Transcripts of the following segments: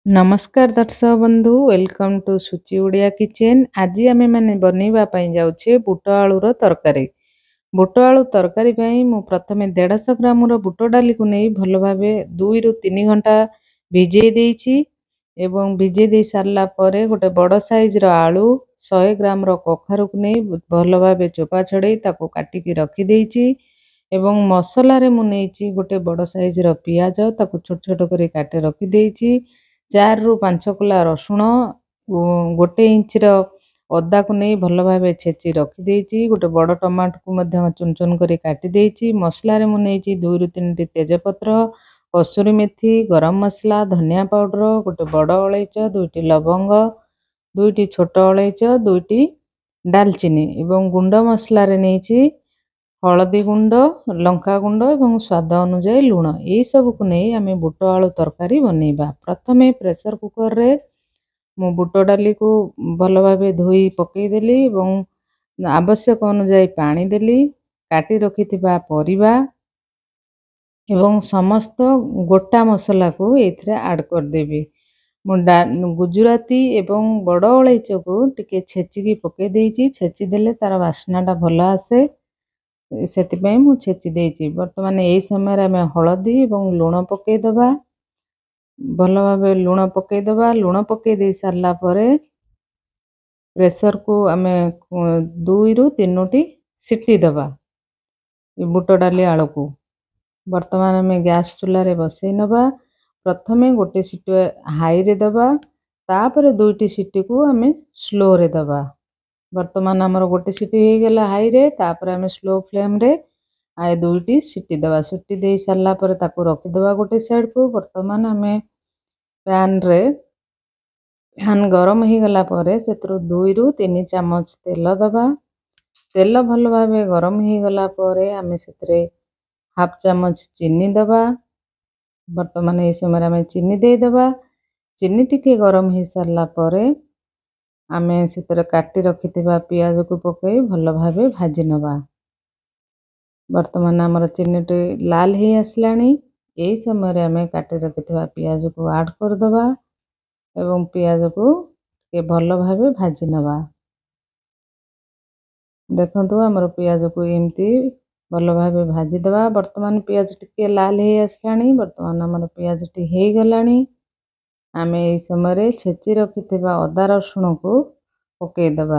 नमस्कार दर्शक बंधु वेलकम टू सुची उड़िया किचन। आज आम मैंने बनैबा जाऊे बुट आलूर तरकारी। बुट आलू तरकारी मु प्रथमे 150 ग्राम बुट डाली को नहीं भल भाव 2 ରୁ 3 घंटा भिजे देइछि एवं भिजे दे सारला परे गोटे बड़ साइज रो आलू 100 ग्राम रो कखारु को नहीं भल भाव चोपा छड़े ताको काटिकी रखी देइछि एवं मसला रे मु नेइछि गोटे बड़ साइज रो पियाज ताको छोट छोट करी काटे रखी देइछि 4 ରୁ 5 कुला रसुण गोटे इंच रो अदा को नहीं भल भाव छेची रखी देइछि गोटे बड़ टमाटो को मध्य चुन चुन करी काटी देइछि। मसला रे मु नेइछि 2 ରୁ 3 टी तेजपत्र कसूरी मेथी गरम मसला धनिया पाउडर गोटे बड़ अलैच 2टी लवंग 2टी छोट अलैच 2टी दालचीनी एवं गुंड मसला रे नेइछि हलदी गुंड लंका गुंड एवं स्वाद अनुसार लुण यही सब को नहीं आम बुट आलू तरकारी बनैबा। प्रथमे प्रेशर कुकर रे मु बुट डाली को भल भाव धोई पकईदेली एवं आवश्यक अनुसार पानी देली काटी रखिथिबा परिबा एवं समस्त गोटा मसला को एथिरे ऐड कर देबी। गुजराती एवं बड़ अलैच को टिके छेचिकी पकई देइछि छेची देले तार वासनाटा भल आसे सेतिपई मु छेची देइछि। वर्तमान एई समय रे हमें हलदी एवं लुण पकई दबा भल भाव लुण पकई दबा लुण पकई दे सारला परे प्रेशर को आमे 2 ରୁ 3ଟି सीटी दबा बुट डाली आलू को। वर्तमान आमे गैस चूल्हा रे बसई नबा प्रथमे गोटे सीटी हाई रे दबा तापर 2टी सीटी को आमे स्लो रे दबा। वर्तमान आमर गोटे सीटी हो गला हाई रे तापर आमे स्लो फ्लेम रे आए 2टी सीटी दबा सीटी दे सारला पर ताको रखी दबा गोटे साइड को। वर्तमान आमे पैन रे पैन गरम हो गला पर सेतरो 2 ରୁ 3 चामच तेल दबा तेल भल भाव गरम हो गला पर आमे सेतरे हाफ चामच चीनी दबा। वर्तमान ए समय आमे चीनी दे दबा चीनी टिके गरम हो सारला पर आमे सेतरे काटी रखिथिबा पियाज को पकई भल भाव भाजी नबा। वर्तमान आमर चीनी लाल हो आसलानी यही समय आमे काटी रखिथिबा पियाज को ऐड कर दबा एवं पियाज को के भल भाव भाजी नबा। देखंतु आमर पियाज को एमती भल भाव भाजी दबा। वर्तमान पियाज टिके लाल हो आसलानी वर्तमान आमर पियाज टी हो गलानी आमे एई समय छेची रखिथिबा अदा रसुण को पकई दबा।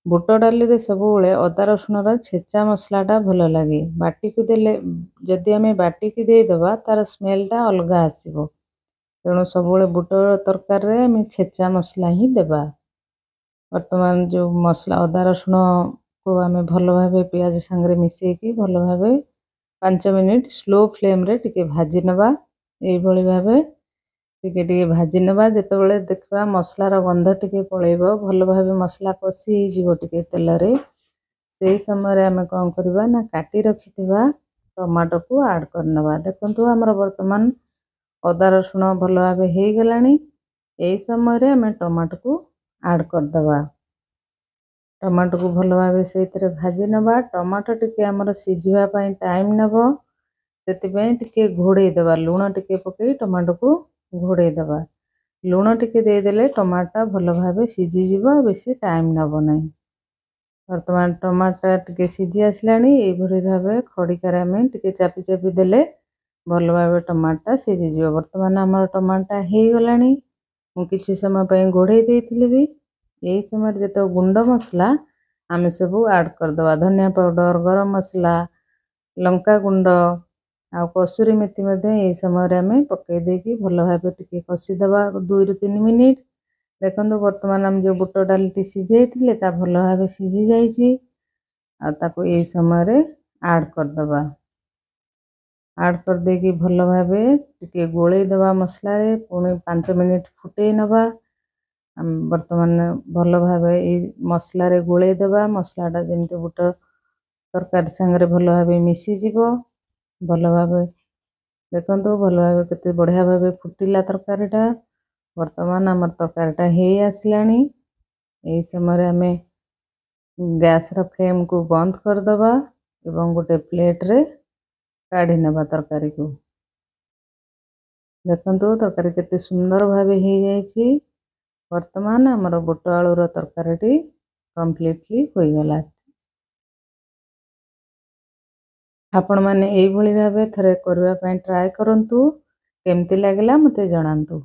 बुट डाली रे सब बेले अदा रसुण रा छेचा मसलाटा भल लगे बाटी को देले जदि आमे बाटी की दे दबा तार स्मेलटा अलग आसीबो तेणु सब बेले बुट तरकारी रे आमे छेचा मसला ही देबा। वर्तमान जो मसला अदा रसुण को आमे भल भाव पियाज संगे मिसई की भल भाव 5 मिनिट स्लो फ्लेम रे टिके भाजी नबा। एई भली भाव टिके टिके भाजी नबा जेतेबेले देखबा मसला रो गंध टिके पळेबो भल भाव मसला कसी जीवो टिके तेल रे सेई समय रे आमे कोन करबा ना काटी रखिथिबा टमाटो को ऐड करनबा। देखंतु हमर वर्तमान अदा रसुण भल भाव हो गलानी एई समय रे आमे टमाटो को ऐड कर दबा। टमाटो को भल भाव सेइतरे भाजी नबा टमाटो टिके हमर सिझिबा पई टाइम नबो सेतिपई टिके घोड़े दबा लूण टिके पकई टमाटो को घोड़े दबा लूण टिके दे देले टमाटा भल भाव सिझी जीवो बेसी टाइम नबो नै। वर्तमान टमाटा टिके सिझी आसलानी एई भली भाव खड़िकारे आमे टिके चापी चापी देले भल भाव टमाटा सिझी जीवो। वर्तमान हमर टमाटा हो गलानी मु किछि समय पई घोड़े देइथिले भी एई समय जेतो गुंड मसला आमे सब ऐड कर दबा धनिया पाउडर गरम मसला लंका गुंड आ कसूरी मेथी मध्ये एई समय रे आमे पकई देकी भल भाव टिके कसी दबा 2 ରୁ 3 मिनिट। देखंतु वर्तमान हम जो बुट डाली टी सिझेइथिले ता भल भाव सिझी जाईछि आ ताको एई समय रे ऐड कर दबा ऐड कर देकी भल भाव टिके गोळेई दबा मसला रे पुणी 5 मिनिट फुटेई नबा। वर्तमान भल भाव एई मसला रे गोळेई दबा मसलाटा जेमते बुट तरकारी संगे भल भाव मिसी जीवो भल भाव देखंतु भल भाव केते बढ़िया भाव फुटिला तरकारीटा। वर्तमान आमर तरकारीटा हो आसलानी एई समय रे आमे गैस रा फ्लेम को बंद कर दबा एवं गोटे प्लेट रे काढ़ी नबा तरकारी को। ଦେଖନ୍ତୁ ତରକାରୀ କେତେ ସୁନ୍ଦର ଭାବେ ହେଇଯାଇଛି। ବର୍ତ୍ତମାନ ଆମର ବୁଟ ଆଳୁର ତରକାରୀଟି କମ୍ପ୍ଲିଟଲି ହୋଇଗଲା। ଆପଣମାନେ ଏଇଭଳି ଭାବେ ଥରେ କରିବା ପାଇଁ ଟ୍ରାଏ କରନ୍ତୁ। କେମିତି ଲାଗିଲା ମୋତେ ଜଣାନ୍ତୁ।